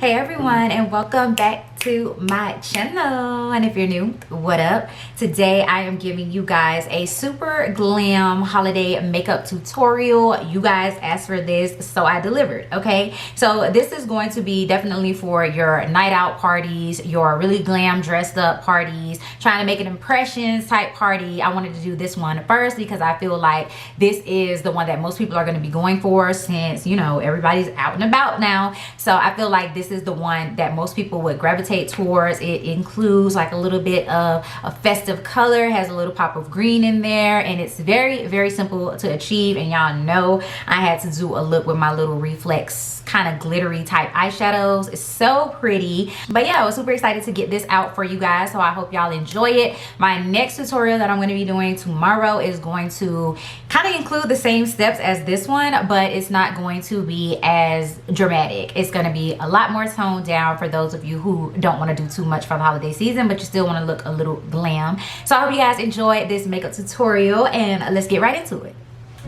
Hey everyone, and welcome back to my channel. And if you're new, what up? Today I am giving you guys a super glam holiday makeup tutorial. You guys asked for this, so I delivered. Okay, so this is going to be definitely for your night out parties, your really glam dressed up parties, trying to make an impressions type party. I wanted to do this one first because I feel like this is the one that most people are going to be going for, since you know everybody's out and about now. So I feel like this is the one that most people would gravitate towards. It includes like a little bit of a festive color, has a little pop of green in there, and it's very simple to achieve. And y'all know I had to do a look with my little reflex kind of glittery type eyeshadows. It's so pretty. But yeah, I was super excited to get this out for you guys, so I hope y'all enjoy it. My next tutorial that I'm going to be doing tomorrow is going to kind of include the same steps as this one, but it's not going to be as dramatic. It's going to be a lot more toned down for those of you who don't want to do too much for the holiday season, but you still want to look a little glam. So I hope you guys enjoyed this makeup tutorial, and let's get right into it.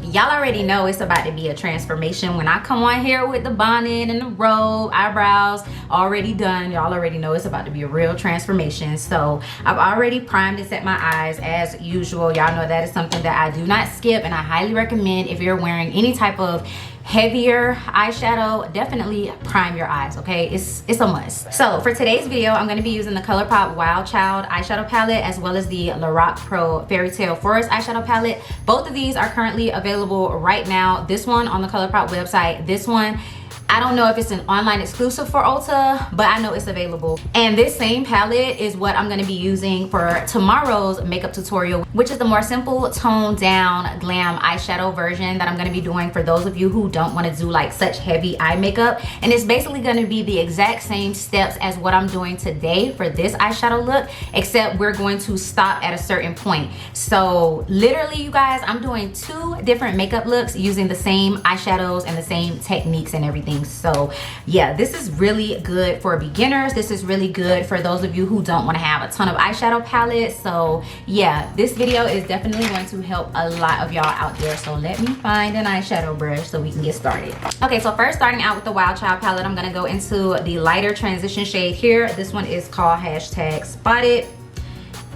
Y'all already know it's about to be a transformation when I come on here with the bonnet and the robe, eyebrows already done. Y'all already know it's about to be a real transformation. So I've already primed and set my eyes as usual. Y'all know that is something that I do not skip, and I highly recommend if you're wearing any type of heavier eyeshadow, definitely prime your eyes. Okay, it's a must. So for today's video, I'm going to be using the ColourPop Wild Child eyeshadow palette, as well as the Lorac Pro Fairy Tale Forest eyeshadow palette. Both of these are currently available right now. This one on the ColourPop website, this one I don't know if it's an online exclusive for Ulta, but I know it's available. And this same palette is what I'm going to be using for tomorrow's makeup tutorial, which is the more simple, toned down, glam eyeshadow version that I'm going to be doing for those of you who don't want to do like such heavy eye makeup. And it's basically going to be the exact same steps as what I'm doing today for this eyeshadow look, except we're going to stop at a certain point. So literally, you guys, I'm doing 2 different makeup looks using the same eyeshadows and the same techniques and everything. So yeah, this is really good for beginners. This is really good for those of you who don't want to have a ton of eyeshadow palettes. So yeah, this video is definitely going to help a lot of y'all out there. So let me find an eyeshadow brush so we can get started. Okay, so first, starting out with the Wild Child palette, I'm going to go into the lighter transition shade here. This one is called #Spotted,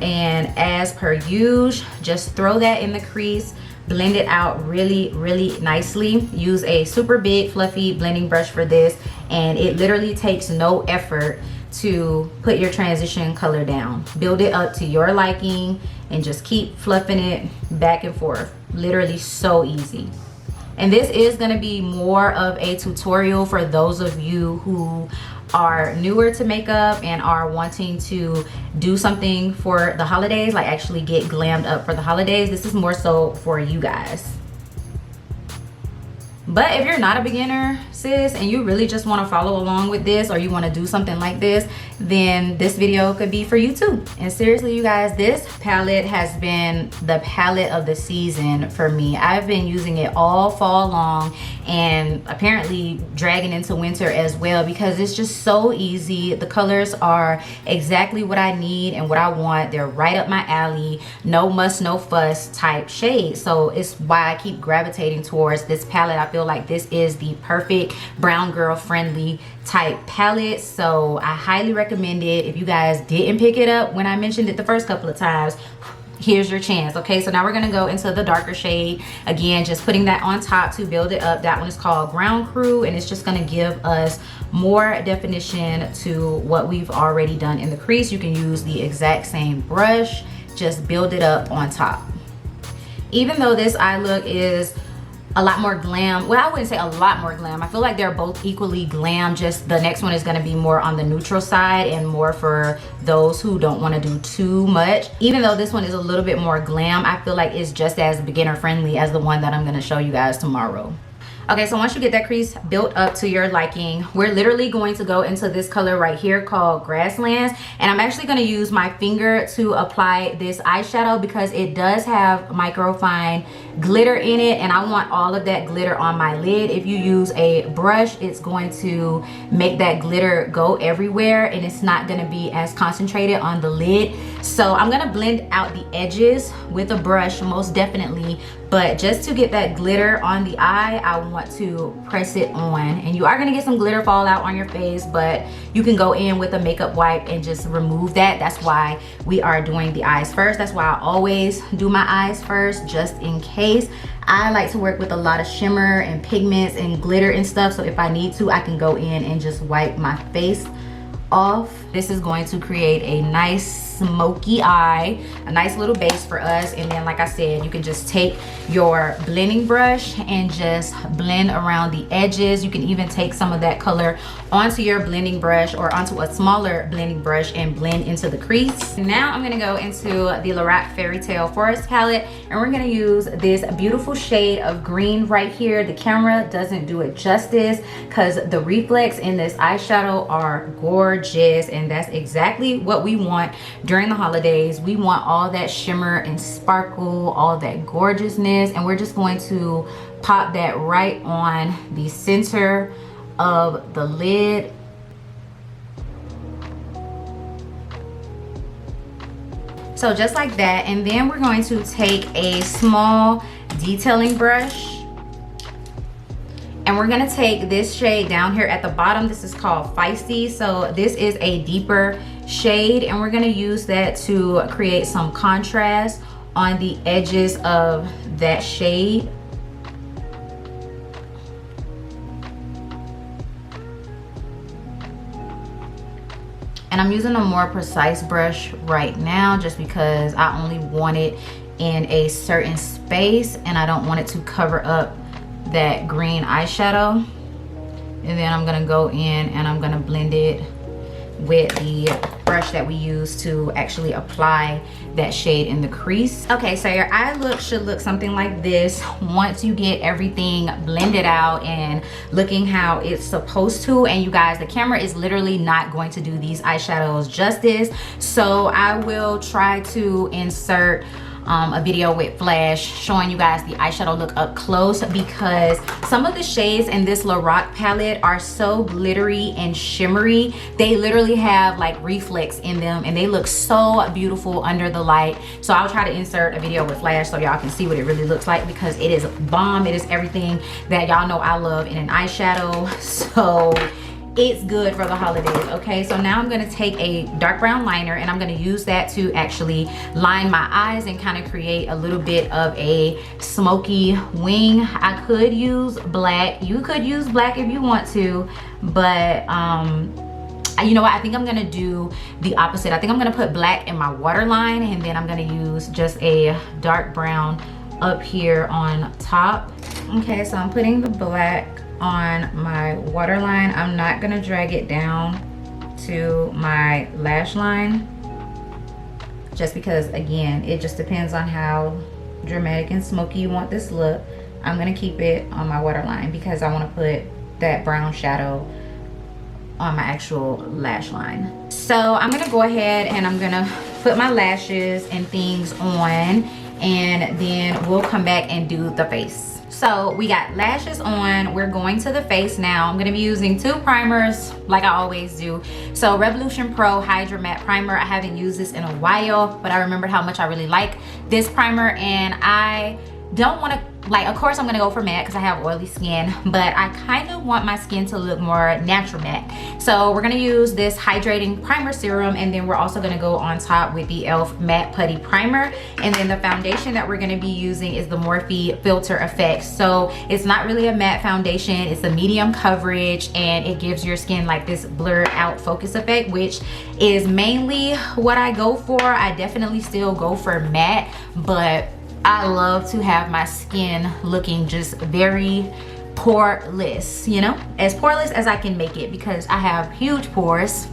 and as per usual, just throw that in the crease. Blend it out really nicely. Use a super big fluffy blending brush for this, and it literally takes no effort to put your transition color down. Build it up to your liking and just keep fluffing it back and forth. Literally so easy. And this is going to be more of a tutorial for those of you who are newer to makeup and are wanting to do something for the holidays, like actually get glammed up for the holidays. This is more so for you guys. But if you're not a beginner, sis, and you really just want to follow along with this, or you want to do something like this, then this video could be for you too. And seriously, you guys, this palette has been the palette of the season for me. I've been using it all fall long, and apparently dragging into winter as well, because it's just so easy. The colors are exactly what I need and what I want. They're right up my alley. No muss, no fuss type shade. So it's why I keep gravitating towards this palette. I feel like this is the perfect brown girl friendly type palette, so I highly recommend it. If you guys didn't pick it up when I mentioned it the first couple of times, here's your chance. Okay, so now we're gonna go into the darker shade. Again, just putting that on top to build it up. That one is called Ground Crew, and it's just gonna give us more definition to what we've already done in the crease. You can use the exact same brush, just build it up on top. Even though this eye look is a lot more glam, well, I wouldn't say a lot more glam. I feel like they're both equally glam, just the next one is going to be more on the neutral side and more for those who don't want to do too much. Even though this one is a little bit more glam, I feel like it's just as beginner friendly as the one that I'm going to show you guys tomorrow. Okay, so once you get that crease built up to your liking, we're literally going to go into this color right here called Grasslands. And I'm actually going to use my finger to apply this eyeshadow because it does have microfine glitter in it, and I want all of that glitter on my lid. If you use a brush, it's going to make that glitter go everywhere, and it's not going to be as concentrated on the lid. So I'm gonna blend out the edges with a brush, most definitely, but just to get that glitter on the eye, I want to press it on. And you are gonna get some glitter fallout on your face, but you can go in with a makeup wipe and just remove that. That's why we are doing the eyes first. That's why I always do my eyes first, just in case. I like to work with a lot of shimmer and pigments and glitter and stuff, so if I need to, I can go in and just wipe my face off. This is going to create a nice smoky eye, a nice little base for us. And then, like I said, you can just take your blending brush and just blend around the edges. You can even take some of that color onto your blending brush or onto a smaller blending brush and blend into the crease. Now I'm gonna go into the Lorac Fairy Tale Forest palette, and we're gonna use this beautiful shade of green right here. The camera doesn't do it justice because the reflex in this eyeshadow are gorgeous, and that's exactly what we want during the holidays. We want all that shimmer and sparkle, all that gorgeousness, and we're just going to pop that right on the center of the lid. So just like that, and then we're going to take a small detailing brush and we're gonna take this shade down here at the bottom. This is called Feisty. So this is a deeper shade, and we're gonna use that to create some contrast on the edges of that shade. And I'm using a more precise brush right now just because I only want it in a certain space and I don't want it to cover up that green eyeshadow. And then I'm gonna go in and I'm gonna blend it with the brush that we use to actually apply that shade in the crease. Okay, so your eye look should look something like this once you get everything blended out and looking how it's supposed to. And you guys, the camera is literally not going to do these eyeshadows justice, so I will try to insert a video with flash showing you guys the eyeshadow look up close, because some of the shades in this Lorac palette are so glittery and shimmery. They literally have like reflex in them and they look so beautiful under the light. So I'll try to insert a video with flash so y'all can see what it really looks like, because it is bomb. It is everything that y'all know I love in an eyeshadow. So it's good for the holidays. Okay, so now I'm going to take a dark brown liner and I'm going to use that to actually line my eyes and kind of create a little bit of a smoky wing. I could use black. You could use black if you want to, but you know what, I think I'm gonna do the opposite. I think I'm gonna put black in my waterline, and then I'm gonna use just a dark brown up here on top. Okay, so I'm putting the black on my waterline. I'm not gonna drag it down to my lash line, just because, again, it just depends on how dramatic and smoky you want this look. I'm gonna keep it on my waterline because I want to put that brown shadow on my actual lash line. So I'm gonna go ahead and I'm gonna put my lashes and things on, and then we'll come back and do the face. So we got lashes on, we're going to the face now. I'm gonna be using two primers like I always do. So Revolution Pro Hydra Matte Primer. I haven't used this in a while, but I remembered how much I really like this primer, and I don't want to, like, of course I'm gonna go for matte because I have oily skin, but I kind of want my skin to look more natural matte. So we're gonna use this hydrating primer serum, and then we're also gonna go on top with the e.l.f. matte putty primer. And then the foundation that we're gonna be using is the Morphe Filter Effects. So it's not really a matte foundation, it's a medium coverage, and it gives your skin like this blurred out focus effect, which is mainly what I go for. I definitely still go for matte, but I love to have my skin looking just very poreless, you know, as poreless as I can make it, because I have huge pores.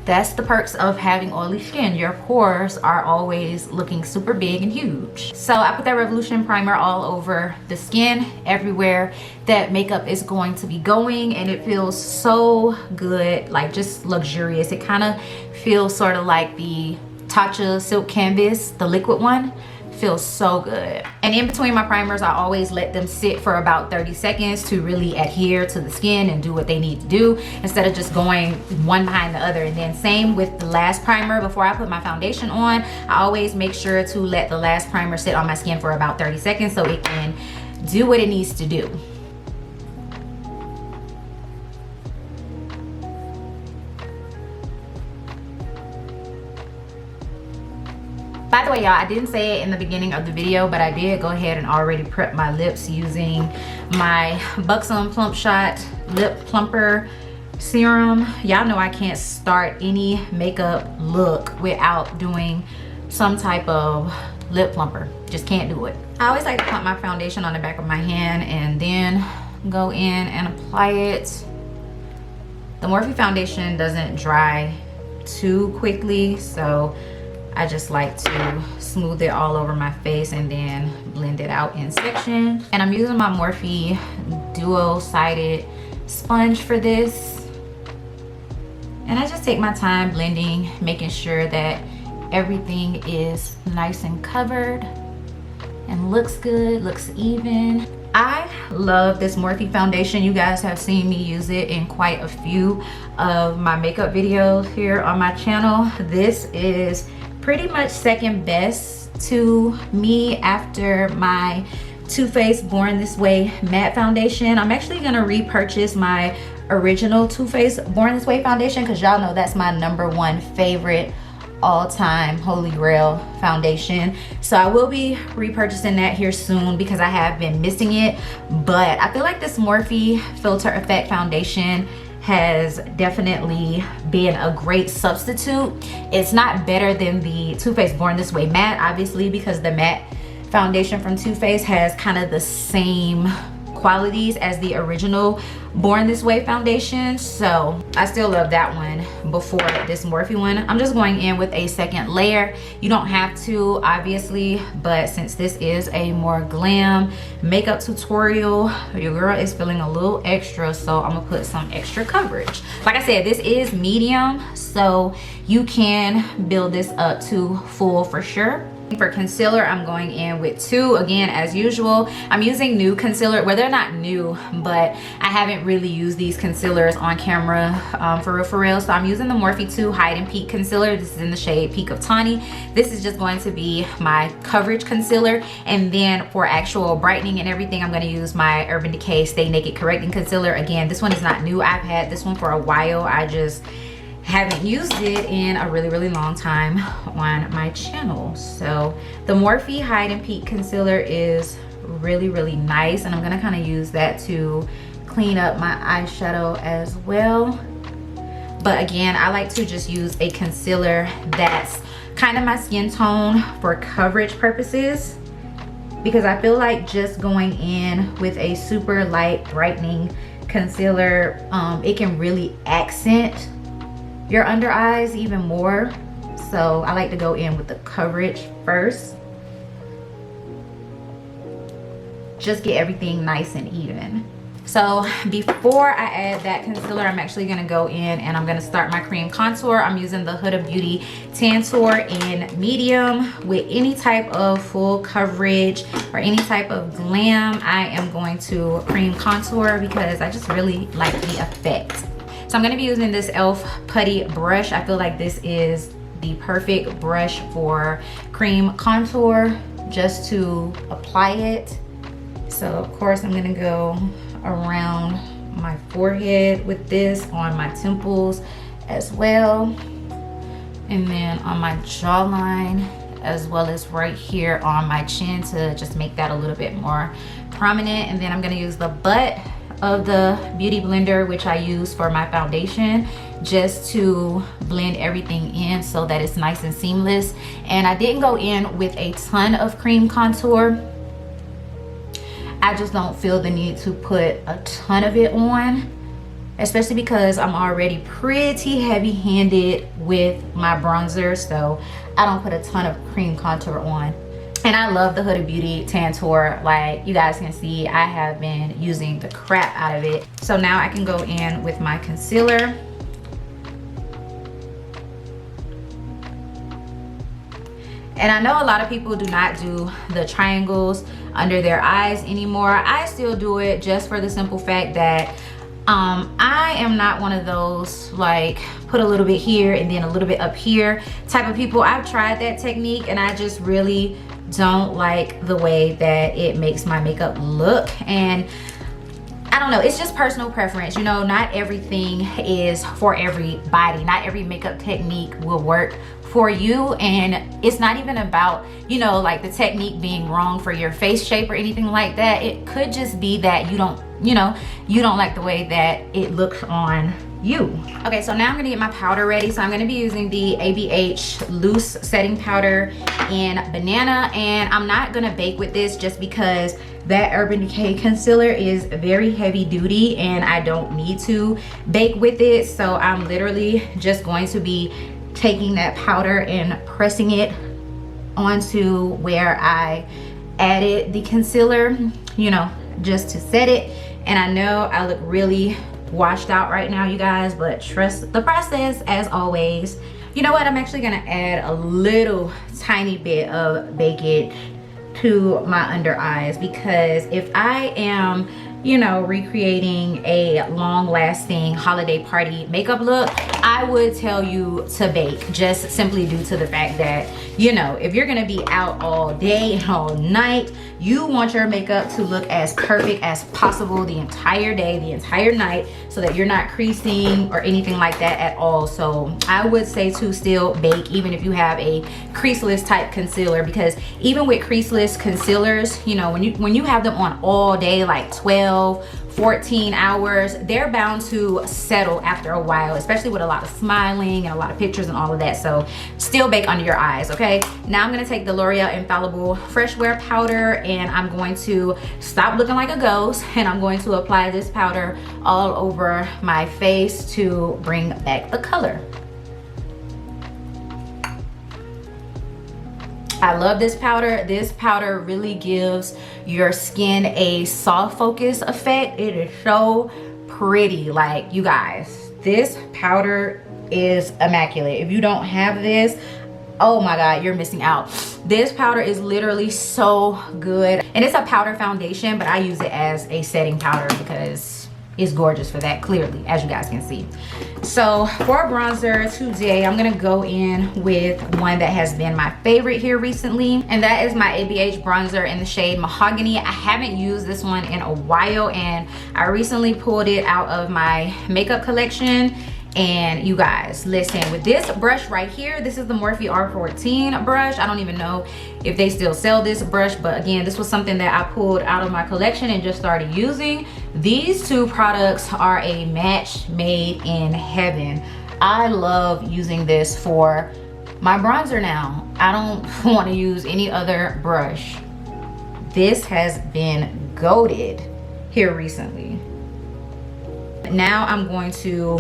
That's the perks of having oily skin. Your pores are always looking super big and huge. So I put that Revolution primer all over the skin, everywhere that makeup is going to be going, and it feels so good, like just luxurious. It kind of feels sort of like the Tatcha Silk Canvas, the liquid one. Feels so good. And in between my primers, I always let them sit for about 30 seconds to really adhere to the skin and do what they need to do, instead of just going one behind the other. And then same with the last primer. Before I put my foundation on, I always make sure to let the last primer sit on my skin for about 30 seconds so it can do what it needs to do. By the way, y'all, I didn't say it in the beginning of the video, but I did go ahead and already prep my lips using my Buxom Plump Shot Lip Plumper Serum. Y'all know I can't start any makeup look without doing some type of lip plumper. Just can't do it. I always like to pump my foundation on the back of my hand and then go in and apply it. The Morphe foundation doesn't dry too quickly, so I just like to smooth it all over my face and then blend it out in sections. And I'm using my Morphe dual-sided sponge for this. And I just take my time blending, making sure that everything is nice and covered and looks good, looks even. I love this Morphe foundation. You guys have seen me use it in quite a few of my makeup videos here on my channel. This is pretty much second best to me after my Too Faced Born This Way matte foundation. I'm actually gonna repurchase my original Too Faced Born This Way foundation because y'all know that's my #1 favorite all-time holy grail foundation. So I will be repurchasing that here soon because I have been missing it. But I feel like this Morphe Filter Effect foundation has definitely been a great substitute. It's not better than the Too Faced Born This Way matte, obviously, because the matte foundation from Too Faced has kind of the same qualities as the original Born This Way foundation. So I still love that one before this Morphe one. I'm just going in with a second layer. You don't have to, obviously, but since this is a more glam makeup tutorial, your girl is feeling a little extra, so I'm gonna put some extra coverage. Like I said, this is medium, so you can build this up to full for sure. For concealer, I'm going in with 2. Again, as usual, I'm using new concealer. Well, they're not new, but I haven't really used these concealers on camera for real. So I'm using the Morphe 2 Hide and Peak Concealer. This is in the shade Peak of Tawny. This is just going to be my coverage concealer. And then for actual brightening and everything, I'm going to use my Urban Decay Stay Naked Correcting Concealer. Again, this one is not new. I've had this one for a while. I just haven't used it in a really long time on my channel. So the Morphe Hide and Peak Concealer is really nice, and I'm gonna kind of use that to clean up my eyeshadow as well. But again, I like to just use a concealer that's kind of my skin tone for coverage purposes, because I feel like just going in with a super light brightening concealer, it can really accent your under eyes even more. So I like to go in with the coverage first. Just get everything nice and even. So before I add that concealer, I'm actually gonna go in and I'm gonna start my cream contour. I'm using the Huda Beauty Tantour in medium. With any type of full coverage or any type of glam, I am going to cream contour because I just really like the effect. So I'm gonna be using this e.l.f. putty brush. I feel like this is the perfect brush for cream contour, just to apply it. So of course I'm gonna go around my forehead with this, on my temples as well, and then on my jawline, as well as right here on my chin to just make that a little bit more prominent. And then I'm gonna use the butt of the beauty blender, which I use for my foundation, just to blend everything in so that it's nice and seamless. And I didn't go in with a ton of cream contour. I just don't feel the need to put a ton of it on, especially because I'm already pretty heavy-handed with my bronzer, so I don't put a ton of cream contour on. And I love the Huda Beauty Tantour. Like you guys can see, I have been using the crap out of it. So now I can go in with my concealer. And I know a lot of people do not do the triangles under their eyes anymore. I still do it just for the simple fact that I am not one of those like put a little bit here and then a little bit up here type of people. I've tried that technique and I just really don't like the way that it makes my makeup look. And I don't know, it's just personal preference. You know, not everything is for everybody. Not every makeup technique will work for you, and it's not even about, you know, like the technique being wrong for your face shape or anything like that. It could just be that you don't, you know, you don't like the way that it looks on you. Okay, so now I'm gonna get my powder ready. So I'm gonna be using the ABH loose setting powder in banana, and I'm not gonna bake with this just because that Urban Decay concealer is very heavy duty and I don't need to bake with it. So I'm literally just going to be taking that powder and pressing it onto where I added the concealer, you know, just to set it. And I know I look really washed out right now, you guys, but trust the process as always. You know what, I'm actually gonna add a little tiny bit of Bake It to my under eyes, because if I am, you know, recreating a long-lasting holiday party makeup look, I would tell you to bake, just simply due to the fact that, you know, if you're gonna be out all day and all night, you want your makeup to look as perfect as possible the entire day, the entire night, so that you're not creasing or anything like that at all. So I would say to still bake, even if you have a creaseless type concealer, because even with creaseless concealers, you know, when you have them on all day, like 12-14 hours, they're bound to settle after a while, especially with a lot of smiling and a lot of pictures and all of that. So still bake under your eyes. Okay, now I'm gonna take the L'Oreal Infallible Fresh Wear powder, and I'm going to stop looking like a ghost, and I'm going to apply this powder all over my face to bring back the color. I love this powder. This powder really gives your skin a soft focus effect. It is so pretty. Like, you guys, this powder is immaculate. If you don't have this, oh my god, you're missing out. This powder is literally so good, and it's a powder foundation, but I use it as a setting powder because it's gorgeous for that, clearly, as you guys can see. So for bronzer today, I'm gonna go in with one that has been my favorite here recently, and that is my ABH bronzer in the shade Mahogany. I haven't used this one in a while, and I recently pulled it out of my makeup collection. And you guys, listen, with this brush right here, this is the Morphe R14 brush. I don't even know if they still sell this brush, but again, this was something that I pulled out of my collection and just started using. These two products are a match made in heaven. I love using this for my bronzer now. I don't want to use any other brush. This has been goated here recently. Now I'm going to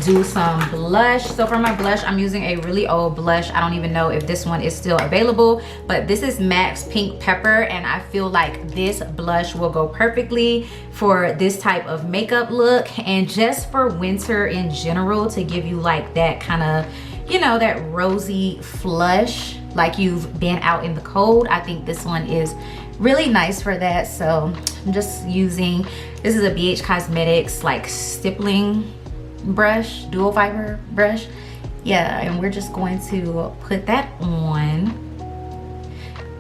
do some blush. So for my blush, I'm using a really old blush. I don't even know if this one is still available, but this is MAC's Pink Pepper, and I feel like this blush will go perfectly for this type of makeup look, and just for winter in general, to give you like that kind of, you know, that rosy flush like you've been out in the cold. I think this one is really nice for that. So I'm just using, this is a BH Cosmetics like stippling brush, dual fiber brush. Yeah, and we're just going to put that on.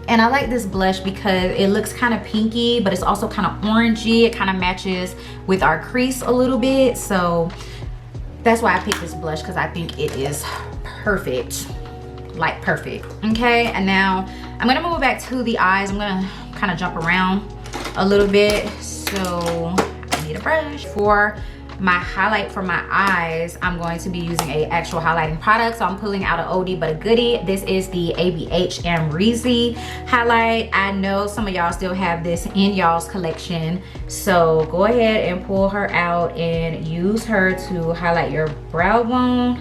And I like this blush because it looks kind of pinky, but it's also kind of orangey. It kind of matches with our crease a little bit. So that's why I picked this blush, because I think it is perfect, like perfect. Okay, and now I'm gonna move back to the eyes. I'm gonna kind of jump around a little bit. So I need a brush. For my highlight for my eyes, I'm going to be using a actual highlighting product. So I'm pulling out an oldie but a goodie. This is the ABH Amrezy highlight. I know some of y'all still have this in y'all's collection, so go ahead and pull her out and use her to highlight your brow bone.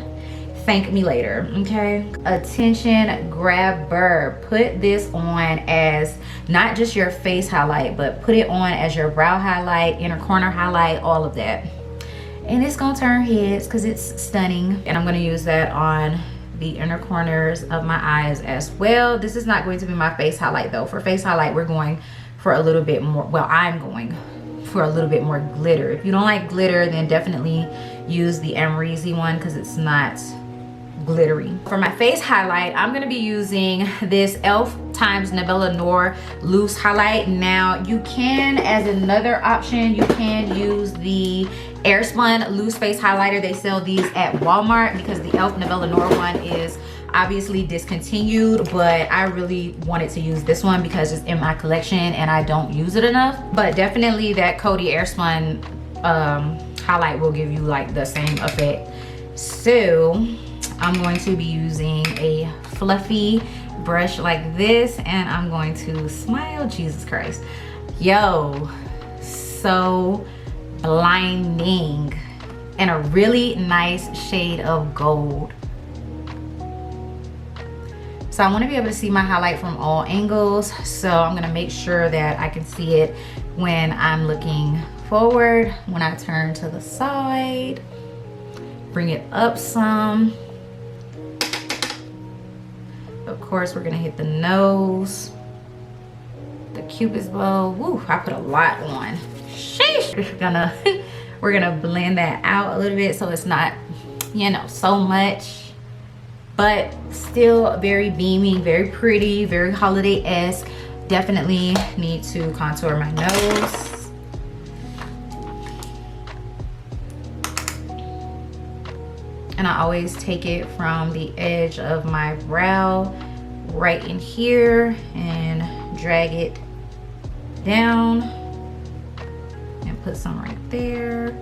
Thank me later. Okay, attention grabber. Put this on as not just your face highlight, but put it on as your brow highlight, inner corner highlight, all of that. And it's gonna turn heads because it's stunning. And I'm gonna use that on the inner corners of my eyes as well. This is not going to be my face highlight though. For face highlight, we're going for a little bit more, well, I'm going for a little bit more glitter. If you don't like glitter, then definitely use the Amrezy one because it's not glittery. For my face highlight, I'm gonna be using this e.l.f. times Nabela Noor loose highlight. Now you can, as another option, you can use the Airspun loose face highlighter. They sell these at Walmart because the e.l.f. Nabela Noor one is obviously discontinued, but I really wanted to use this one because it's in my collection and I don't use it enough. But definitely that Coty Airspun highlight will give you like the same effect. So I'm going to be using a fluffy brush like this, and I'm going to smile. Jesus Christ. Yo, so blinding, and a really nice shade of gold. So I want to be able to see my highlight from all angles, so I'm going to make sure that I can see it when I'm looking forward. When I turn to the side, bring it up some. Of course, we're gonna hit the nose, the cupid's bow. Woo, I put a lot on. Sheesh. We're gonna blend that out a little bit so it's not, you know, so much, but still very beaming, very pretty, very holiday-esque. Definitely need to contour my nose. And I always take it from the edge of my brow right in here and drag it down and put some right there.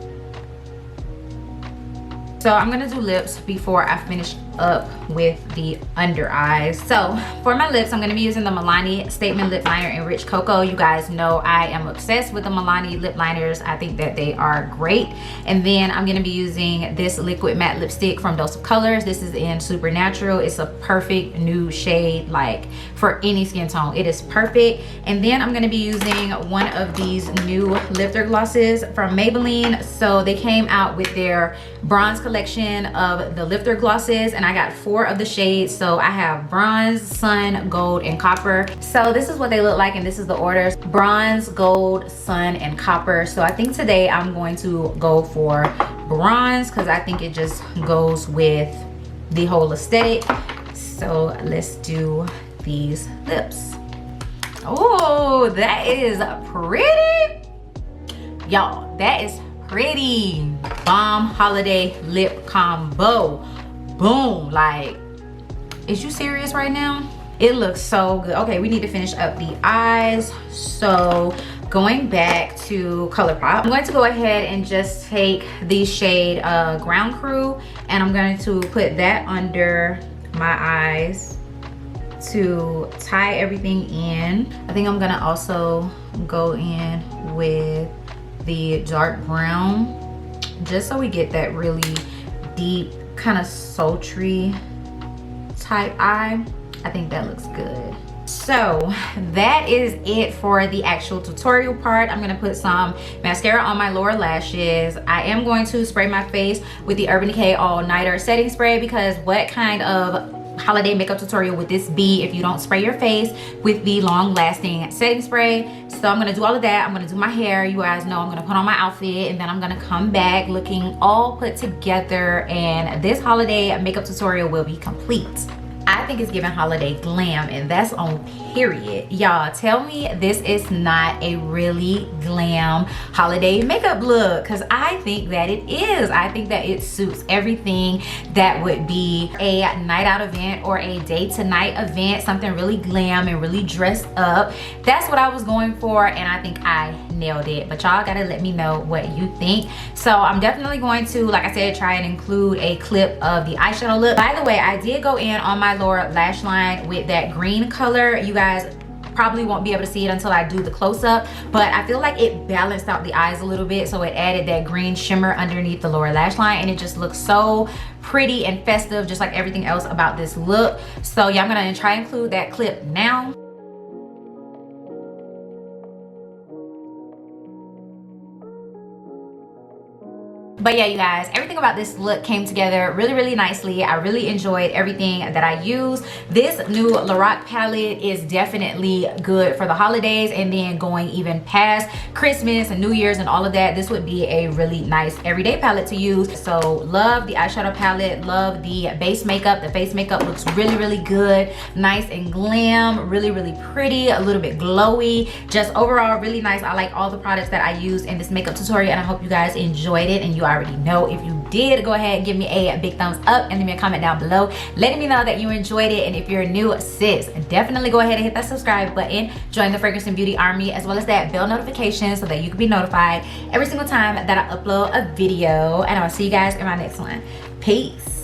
So I'm gonna do lips before I finish up with the under eyes. So for my lips, I'm gonna be using the Milani Statement Lip Liner in Rich Cocoa. You guys know I am obsessed with the Milani lip liners. I think that they are great. And then I'm gonna be using this liquid matte lipstick from Dose of Colors. This is in Supernatural. It's a perfect nude shade, like for any skin tone. It is perfect. And then I'm gonna be using one of these new lifter glosses from Maybelline. So they came out with their bronze collection of the lifter glosses, and I got 4 of the shades. So I have bronze, sun, gold, and copper. So this is what they look like, and this is the orders: bronze, gold, sun, and copper. So I think today I'm going to go for bronze because I think it just goes with the whole aesthetic. So let's do these lips. Oh, that is pretty, y'all. That is pretty. Bomb holiday lip combo. Boom. Like, is you serious right now? It looks so good. Okay, we need to finish up the eyes. So going back to ColourPop, I'm going to go ahead and just take the shade Ground Crew, and I'm going to put that under my eyes to tie everything in. I think I'm gonna also go in with the dark brown, just so we get that really deep, kind of sultry type eye. I think that looks good. So that is it for the actual tutorial part. I'm gonna put some mascara on my lower lashes. I am going to spray my face with the Urban Decay All Nighter setting spray, because what kind of holiday makeup tutorial would this be if you don't spray your face with the long lasting setting spray? So I'm gonna do all of that. I'm gonna do my hair. You guys know I'm gonna put on my outfit, and then I'm gonna come back looking all put together, and this holiday makeup tutorial will be complete. I think it's giving holiday glam, and that's on period. Y'all, tell me this is not a really glam holiday makeup look, because I think that it is. I think that it suits everything that would be a night out event or a day to night event, something really glam and really dressed up. That's what I was going for, and I think I nailed it. But y'all gotta let me know what you think. So I'm definitely going to, like I said, try and include a clip of the eyeshadow look. By the way, I did go in on my lower lash line with that green color. You guys probably won't be able to see it until I do the close-up, but I feel like it balanced out the eyes a little bit, so it added that green shimmer underneath the lower lash line, and it just looks so pretty and festive, just like everything else about this look. So yeah, I'm gonna try and include that clip now. But yeah, you guys, everything about this look came together really nicely. I really enjoyed everything that I used. This new Lorac palette is definitely good for the holidays, and then going even past Christmas and New Year's and all of that, this would be a really nice everyday palette to use. So love the eyeshadow palette, love the base makeup. The face makeup looks really good, nice and glam, really pretty, a little bit glowy, just overall really nice. I like all the products that I used in this makeup tutorial, and I hope you guys enjoyed it. And you already know, if you did, go ahead and give me a big thumbs up and leave me a comment down below letting me know that you enjoyed it. And if you're new, sis, definitely go ahead and hit that subscribe button, join the Fragrance and Beauty Army, as well as that bell notification so that you can be notified every single time that I upload a video. And I'll see you guys in my next one. Peace.